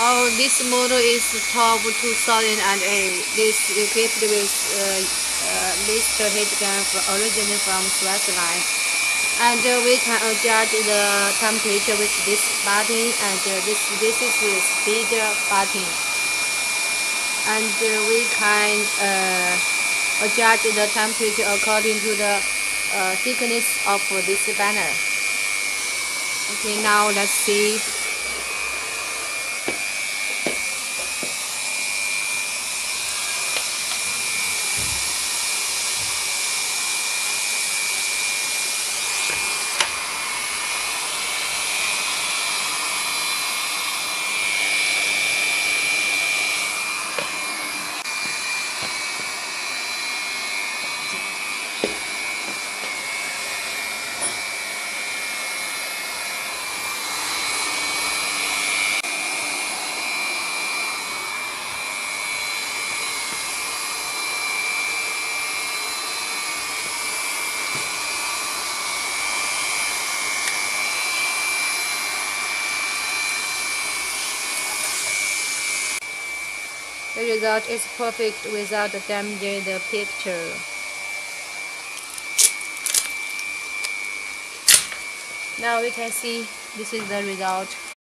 Oh, this model is top 2008. This equipped with list heat gun originally from Switzerland. And we can adjust the temperature with this button, and this is the speed button. And we can adjust the temperature according to the thickness of this banner. Okay, now let's see. The result is perfect without damaging the picture. Now we can see this is the result.